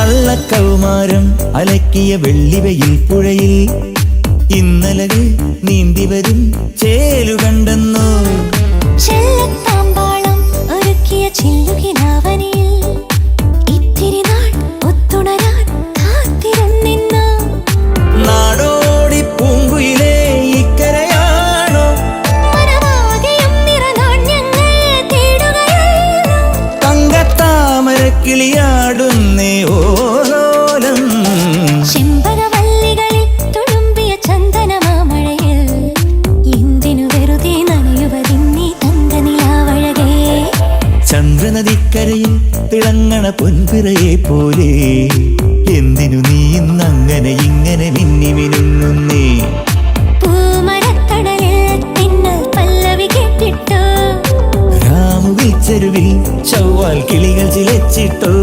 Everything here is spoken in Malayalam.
കള്ളക്കൗമാരം അലക്കിയ വെള്ളിവയിൽ പുഴയിൽ ഇന്നലകൾ നീന്തി വരും ചേലു കണ്ടെന്നോ ചെല്ലത്താമ്പാളം ഒരുക്കിയ ചില്ലുകിനാവനിയിൽ ഇത്തിരി നാൾ ഒത്തുണരാൻ കാത്തിരുന്നിന്നോ നാടോടി പൂങ്കുയിലേ ഇക്കരയാണോ മനമാകെയും നിറനാണ്യങ്ങൾ തേടുകയാണോ തങ്കത്താമരക്കിളിയാടുന്നേ ഓലോലം ചെമ്പകവല്ലികളിൽ തുളുമ്പിയ ചന്ദനമാമഴയിൽ എന്തിനു വെറുതെ നനയുവതിന്നീ തങ്കനിലാവഴകേ ചന്ദ്രനദിക്കരയിൽ തിളങ്ങണ പൊൻപിറയെ പോലെ എന്തിനു നീ ഇന്നങ്ങനെ ഇങ്ങനെ മിന്നി മിനുങ്ങുന്നേ പൂമരത്തണലിൽ തിന്നൽ പല്ലവി കേട്ടിട്ടോ രാമുവിൽ ചെരുവിൽ ചൊവ്വാൽ കിളികൾ ചിലച്ചിട്ടോ